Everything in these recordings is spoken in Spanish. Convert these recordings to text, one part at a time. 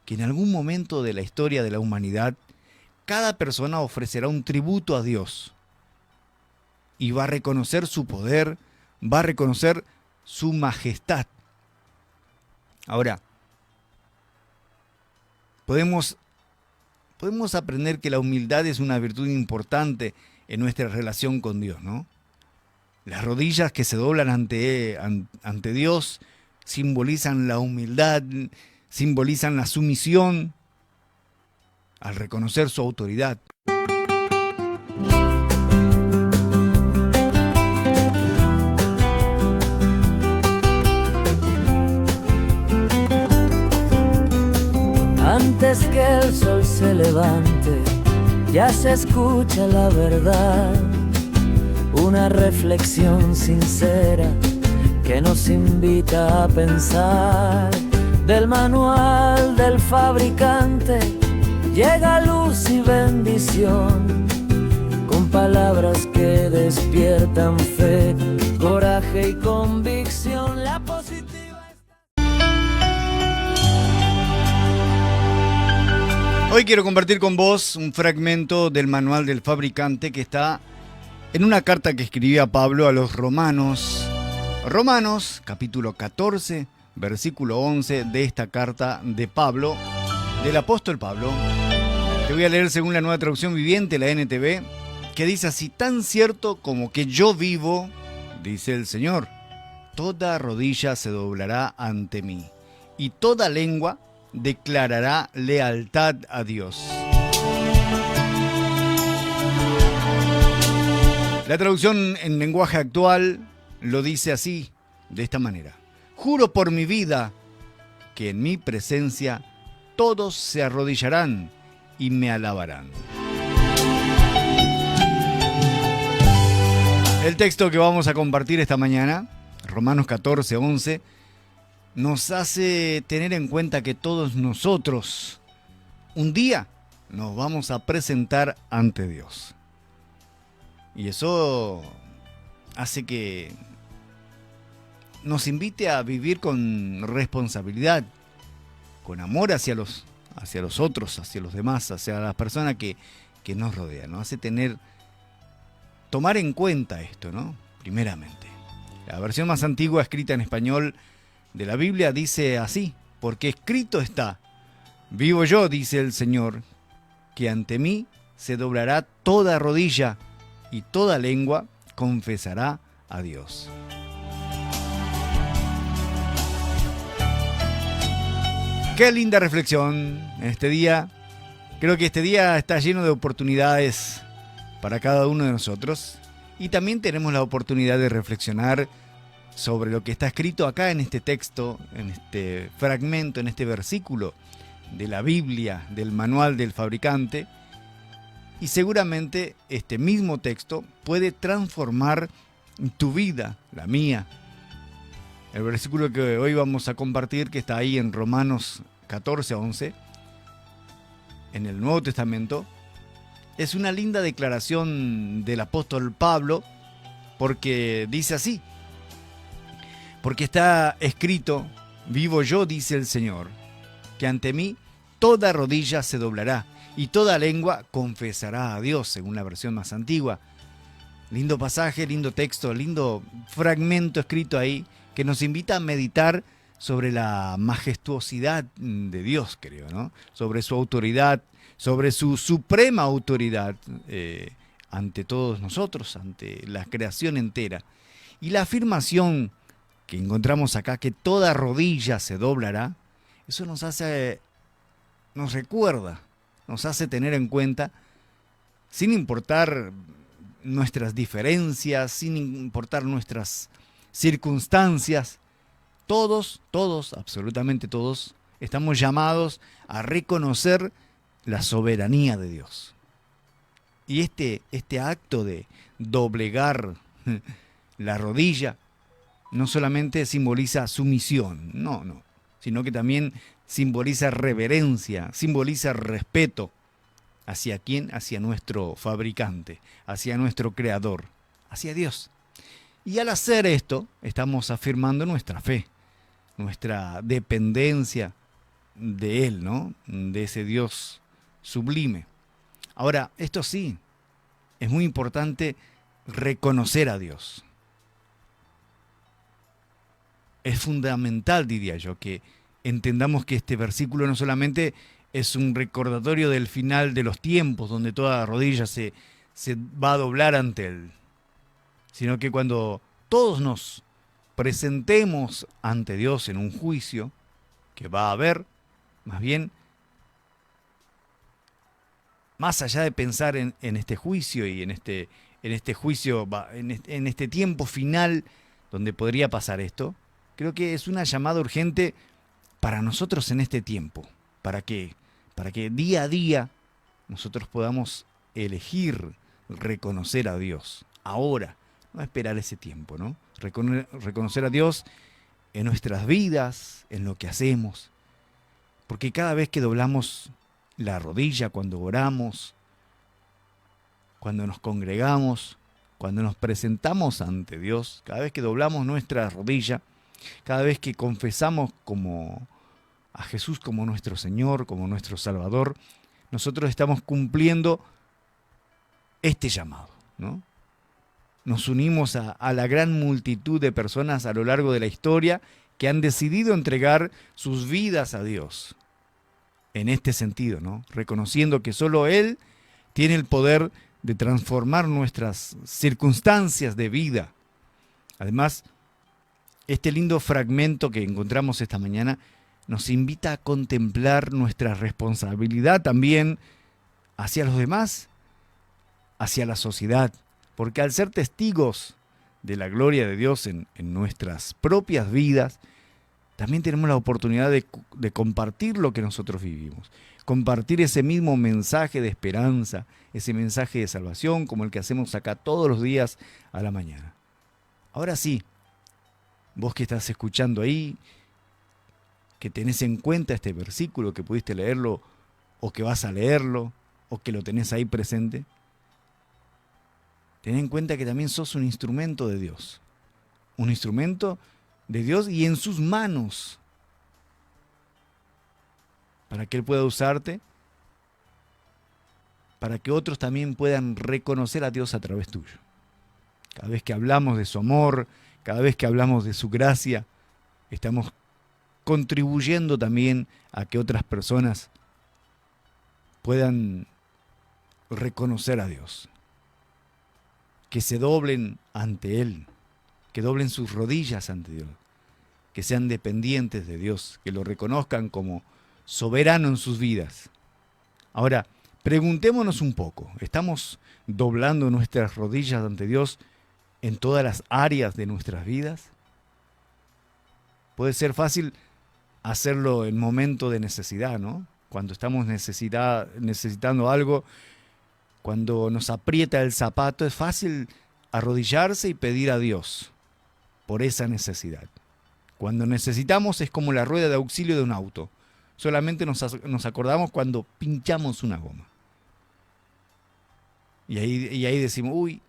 que en algún momento de la historia de la humanidad, cada persona ofrecerá un tributo a Dios y va a reconocer su poder, va a reconocer su majestad. Ahora, podemos aprender que la humildad es una virtud importante en nuestra relación con Dios, ¿no? Las rodillas que se doblan ante Dios simbolizan la humildad, simbolizan la sumisión al reconocer su autoridad. Antes que el sol se levante, ya se escucha la verdad, una reflexión sincera que nos invita a pensar. Del manual del fabricante llega luz y bendición, con palabras que despiertan fe, coraje y convicción. La positiva está... Hoy quiero compartir con vos un fragmento del manual del fabricante que está en una carta que escribía Pablo a los romanos. Romanos, capítulo 14, versículo 11 de esta carta de Pablo, del apóstol Pablo. Te voy a leer según la Nueva Traducción Viviente, la NTV, que dice así: tan cierto como que yo vivo, dice el Señor, toda rodilla se doblará ante mí, y toda lengua declarará lealtad a Dios. La traducción en lenguaje actual lo dice así, de esta manera: juro por mi vida que en mi presencia todos se arrodillarán y me alabarán. El texto que vamos a compartir esta mañana, Romanos 14, 11, nos hace tener en cuenta que todos nosotros un día nos vamos a presentar ante Dios. Y eso hace que nos invite a vivir con responsabilidad, con amor hacia los otros, hacia los demás, hacia las personas que nos rodean, ¿no? Hace tomar en cuenta esto, ¿no? Primeramente. La versión más antigua escrita en español de la Biblia dice así: porque escrito está, vivo yo, dice el Señor, que ante mí se doblará toda rodilla y toda lengua confesará a Dios. Qué linda reflexión en este día. Creo que este día está lleno de oportunidades para cada uno de nosotros, y también tenemos la oportunidad de reflexionar sobre lo que está escrito acá en este texto, en este fragmento, en este versículo de la Biblia, del manual del fabricante. Y seguramente este mismo texto puede transformar tu vida, la mía. El versículo que hoy vamos a compartir, que está ahí en Romanos 14, 11, en el Nuevo Testamento, es una linda declaración del apóstol Pablo, porque dice así: porque está escrito, vivo yo, dice el Señor, que ante mí toda rodilla se doblará y toda lengua confesará a Dios, según la versión más antigua. Lindo pasaje, lindo texto, lindo fragmento escrito ahí, que nos invita a meditar sobre la majestuosidad de Dios, creo, ¿no? Sobre su autoridad, sobre su suprema autoridad ante todos nosotros, ante la creación entera. Y la afirmación que encontramos acá, que toda rodilla se doblará, eso nos recuerda, nos hace tener en cuenta, sin importar nuestras diferencias, sin importar nuestras circunstancias, todos, absolutamente todos, estamos llamados a reconocer la soberanía de Dios. Y este acto de doblegar la rodilla no solamente simboliza sumisión, no, sino que también simboliza reverencia, simboliza respeto. ¿Hacia quién? Hacia nuestro fabricante, hacia nuestro creador, hacia Dios. Y al hacer esto, estamos afirmando nuestra fe, nuestra dependencia de Él, ¿no? De ese Dios sublime. Ahora, esto sí, es muy importante reconocer a Dios. Es fundamental, diría yo, que entendamos que este versículo no solamente es un recordatorio del final de los tiempos, donde toda rodilla se va a doblar ante Él, sino que cuando todos nos presentemos ante Dios en un juicio que va a haber, más bien, más allá de pensar en este juicio y en este juicio, en este tiempo final donde podría pasar esto, creo que es una llamada urgente para nosotros en este tiempo, para que día a día nosotros podamos elegir reconocer a Dios ahora, no esperar ese tiempo, ¿no? Reconocer a Dios en nuestras vidas, en lo que hacemos, porque cada vez que doblamos la rodilla, cuando oramos, cuando nos congregamos, cuando nos presentamos ante Dios, cada vez que doblamos nuestra rodilla, cada vez que confesamos a Jesús como nuestro Señor, como nuestro Salvador, nosotros estamos cumpliendo este llamado, ¿no? Nos unimos a la gran multitud de personas a lo largo de la historia que han decidido entregar sus vidas a Dios. En este sentido, ¿no? Reconociendo que solo Él tiene el poder de transformar nuestras circunstancias de vida. Además, este lindo fragmento que encontramos esta mañana nos invita a contemplar nuestra responsabilidad también hacia los demás, hacia la sociedad, porque al ser testigos de la gloria de Dios en nuestras propias vidas, también tenemos la oportunidad de compartir lo que nosotros vivimos, compartir ese mismo mensaje de esperanza, ese mensaje de salvación como el que hacemos acá todos los días a la mañana. Ahora sí, vos que estás escuchando ahí, que tenés en cuenta este versículo, que pudiste leerlo, o que vas a leerlo, o que lo tenés ahí presente, ten en cuenta que también sos un instrumento de Dios. Un instrumento de Dios y en sus manos, para que Él pueda usarte, para que otros también puedan reconocer a Dios a través tuyo. Cada vez que hablamos de su amor, cada vez que hablamos de su gracia, estamos contribuyendo también a que otras personas puedan reconocer a Dios, que se doblen ante Él, que doblen sus rodillas ante Dios, que sean dependientes de Dios, que lo reconozcan como soberano en sus vidas. Ahora, preguntémonos un poco, ¿estamos doblando nuestras rodillas ante Dios en todas las áreas de nuestras vidas? Puede ser fácil hacerlo en momento de necesidad, ¿no? Cuando estamos necesitando algo, cuando nos aprieta el zapato, es fácil arrodillarse y pedir a Dios por esa necesidad. Cuando necesitamos es como la rueda de auxilio de un auto. Solamente nos acordamos cuando pinchamos una goma. Y ahí decimos, uy,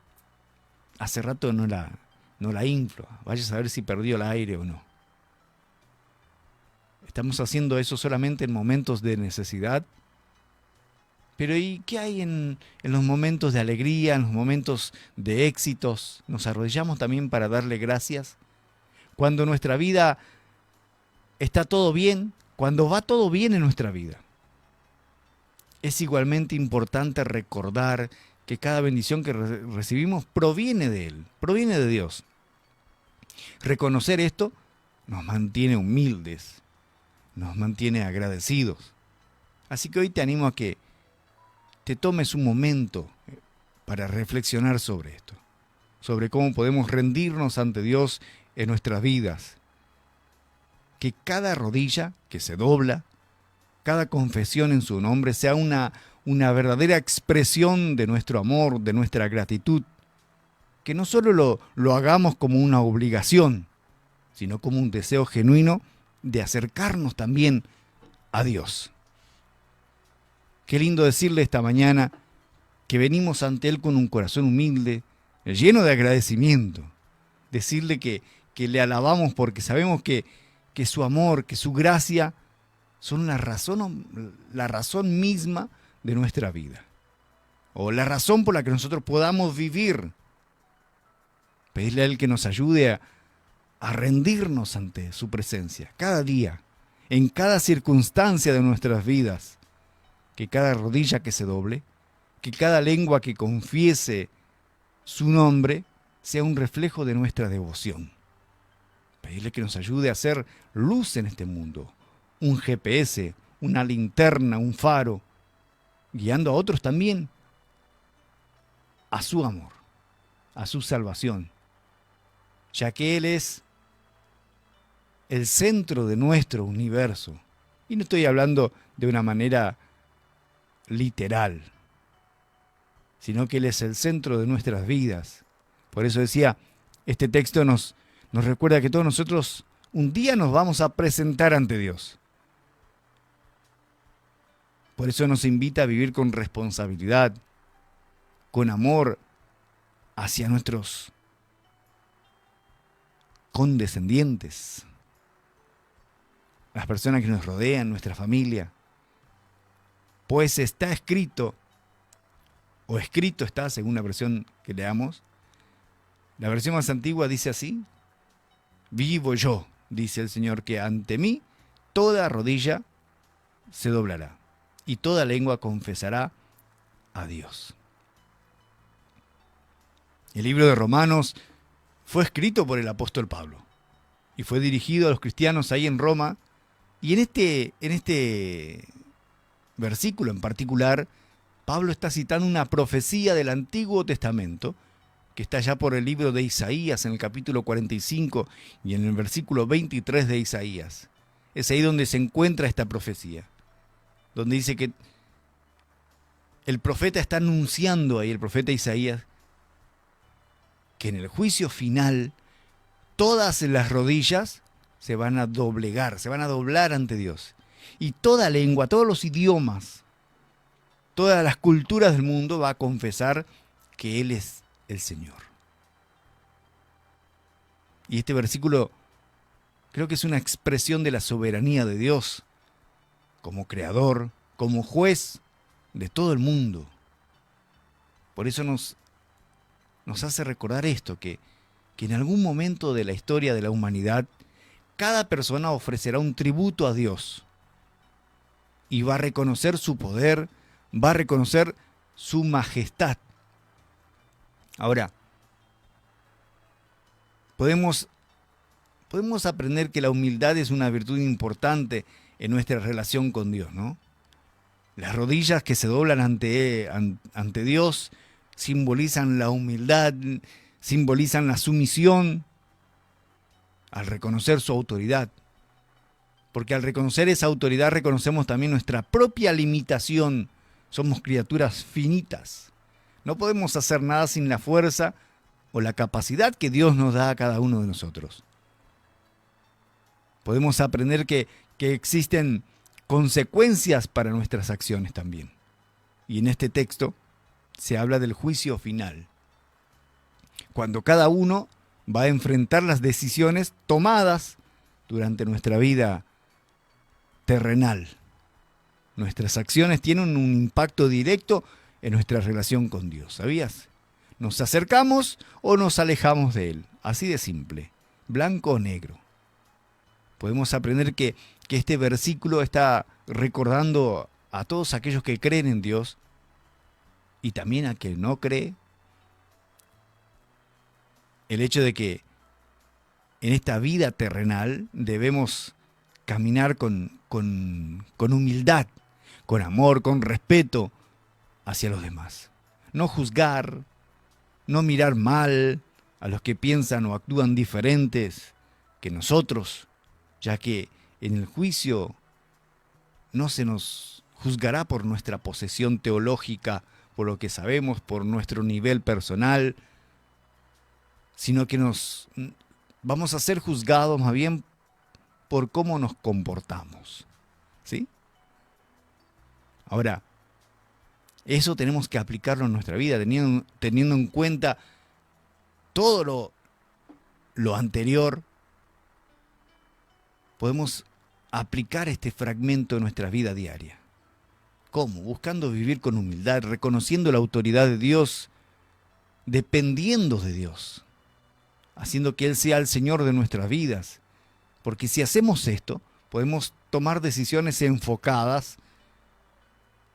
hace rato no la inflo, vaya a saber si perdió el aire o no. Estamos haciendo eso solamente en momentos de necesidad. Pero ¿y qué hay en los momentos de alegría, en los momentos de éxitos? ¿Nos arrodillamos también para darle gracias? Cuando nuestra vida está todo bien, cuando va todo bien en nuestra vida. Es igualmente importante recordar que cada bendición que recibimos proviene de Él, proviene de Dios. Reconocer esto nos mantiene humildes, nos mantiene agradecidos. Así que hoy te animo a que te tomes un momento para reflexionar sobre esto, sobre cómo podemos rendirnos ante Dios en nuestras vidas. Que cada rodilla que se dobla, cada confesión en su nombre sea una verdadera expresión de nuestro amor, de nuestra gratitud. Que no solo lo hagamos como una obligación, sino como un deseo genuino de acercarnos también a Dios. Qué lindo decirle esta mañana que venimos ante Él con un corazón humilde, lleno de agradecimiento. Decirle que le alabamos porque sabemos que su amor, que su gracia son la razón misma de nuestra vida. O la razón por la que nosotros podamos vivir. Pedirle a Él que nos ayude a rendirnos ante su presencia, cada día, en cada circunstancia de nuestras vidas. Que cada rodilla que se doble, que cada lengua que confiese su nombre, sea un reflejo de nuestra devoción. Pedirle que nos ayude a hacer luz en este mundo, un GPS, una linterna, un faro, guiando a otros también a su amor, a su salvación, ya que Él es el centro de nuestro universo. Y no estoy hablando de una manera literal, sino que Él es el centro de nuestras vidas. Por eso decía, este texto nos recuerda que todos nosotros un día nos vamos a presentar ante Dios. Por eso nos invita a vivir con responsabilidad, con amor hacia nuestros condescendientes, las personas que nos rodean, nuestra familia. Pues está escrito, o escrito está, según la versión que leamos. La versión más antigua dice así: vivo yo, dice el Señor, que ante mí toda rodilla se doblará y toda lengua confesará a Dios. El libro de Romanos fue escrito por el apóstol Pablo y fue dirigido a los cristianos ahí en Roma. Y en este versículo en particular, Pablo está citando una profecía del Antiguo Testamento que está ya por el libro de Isaías en el capítulo 45 y en el versículo 23 de Isaías. Es ahí donde se encuentra esta profecía, donde dice que el profeta está anunciando ahí, el profeta Isaías, que en el juicio final todas las rodillas se van a doblegar, se van a doblar ante Dios. Y toda lengua, todos los idiomas, todas las culturas del mundo va a confesar que Él es el Señor. Y este versículo creo que es una expresión de la soberanía de Dios como creador, como juez de todo el mundo. Por eso nos hace recordar esto, que en algún momento de la historia de la humanidad, cada persona ofrecerá un tributo a Dios y va a reconocer su poder, va a reconocer su majestad. Ahora, podemos aprender que la humildad es una virtud importante en nuestra relación con Dios, ¿no? Las rodillas que se doblan ante Dios simbolizan la humildad, simbolizan la sumisión al reconocer su autoridad. Porque al reconocer esa autoridad reconocemos también nuestra propia limitación. Somos criaturas finitas. No podemos hacer nada sin la fuerza o la capacidad que Dios nos da a cada uno de nosotros. Podemos aprender que existen consecuencias para nuestras acciones también. Y en este texto se habla del juicio final, cuando cada uno va a enfrentar las decisiones tomadas durante nuestra vida terrenal. Nuestras acciones tienen un impacto directo en nuestra relación con Dios, ¿sabías? Nos acercamos o nos alejamos de Él, así de simple, blanco o negro. Podemos aprender que este versículo está recordando a todos aquellos que creen en Dios y también a quien no cree, el hecho de que en esta vida terrenal debemos caminar con humildad, con amor, con respeto hacia los demás. No juzgar, no mirar mal a los que piensan o actúan diferentes que nosotros, ya que en el juicio no se nos juzgará por nuestra posesión teológica, por lo que sabemos, por nuestro nivel personal, sino que vamos a ser juzgados más bien por cómo nos comportamos, ¿sí? Ahora, eso tenemos que aplicarlo en nuestra vida, teniendo en cuenta todo lo anterior. Podemos aplicar este fragmento en nuestra vida diaria. ¿Cómo? Buscando vivir con humildad, reconociendo la autoridad de Dios, dependiendo de Dios, haciendo que Él sea el Señor de nuestras vidas. Porque si hacemos esto, podemos tomar decisiones enfocadas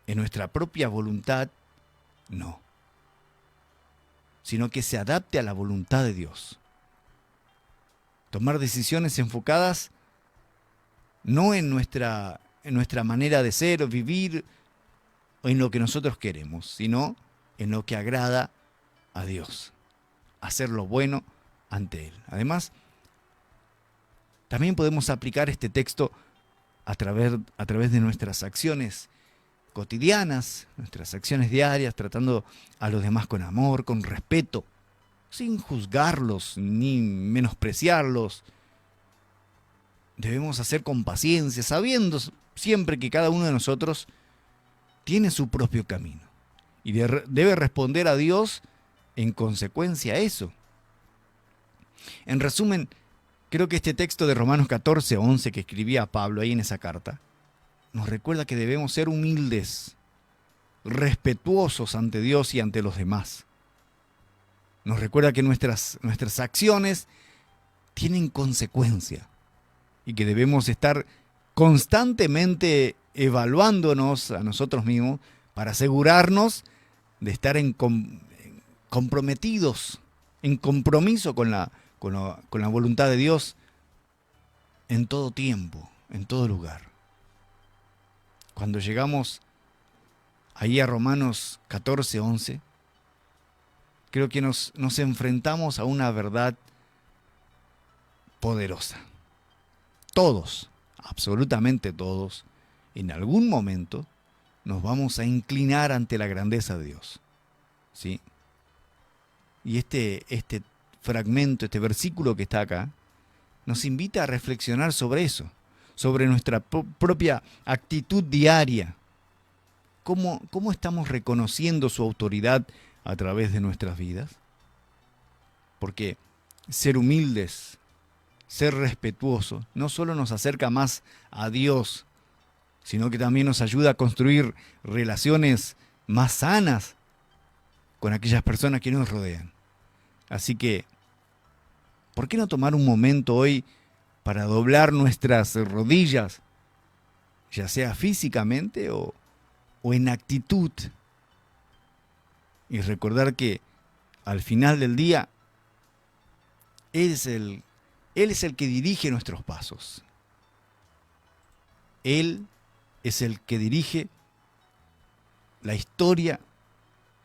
en nuestra propia voluntad, no, sino que se adapte a la voluntad de Dios. Tomar decisiones enfocadas no en nuestra manera de ser o vivir o en lo que nosotros queremos, sino en lo que agrada a Dios. Hacer lo bueno ante Él. Además, también podemos aplicar este texto a través de nuestras acciones cotidianas, nuestras acciones diarias, tratando a los demás con amor, con respeto, sin juzgarlos ni menospreciarlos. Debemos hacer con paciencia, sabiendo siempre que cada uno de nosotros tiene su propio camino y debe responder a Dios en consecuencia a eso. En resumen, creo que este texto de Romanos 14:11 que escribía Pablo ahí en esa carta, nos recuerda que debemos ser humildes, respetuosos ante Dios y ante los demás. Nos recuerda que nuestras acciones tienen consecuencia y que debemos estar constantemente evaluándonos a nosotros mismos para asegurarnos de estar comprometidos, en compromiso con la voluntad de Dios en todo tiempo, en todo lugar. Cuando llegamos ahí a Romanos 14:11, creo que nos enfrentamos a una verdad poderosa. Todos, absolutamente todos, en algún momento nos vamos a inclinar ante la grandeza de Dios. ¿Sí? Y este fragmento, este versículo que está acá, nos invita a reflexionar sobre eso, sobre nuestra propia actitud diaria. ¿Cómo estamos reconociendo su autoridad a través de nuestras vidas? Porque ser humildes, ser respetuosos, no solo nos acerca más a Dios, sino que también nos ayuda a construir relaciones más sanas con aquellas personas que nos rodean. Así que, ¿por qué no tomar un momento hoy para doblar nuestras rodillas, ya sea físicamente o en actitud? Y recordar que al final del día, Él es el que dirige nuestros pasos. Él es el que dirige la historia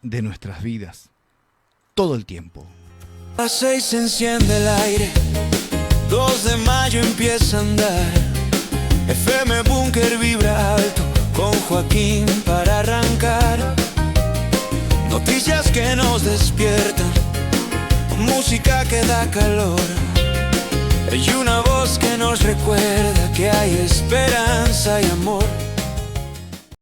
de nuestras vidas, todo el tiempo. A las 6 se enciende el aire, 2 de mayo empieza a andar. FM Búnker vibra alto, con Joaquín para arrancar. Noticias que nos despiertan, música que da calor. Y una voz que nos recuerda que hay esperanza y amor.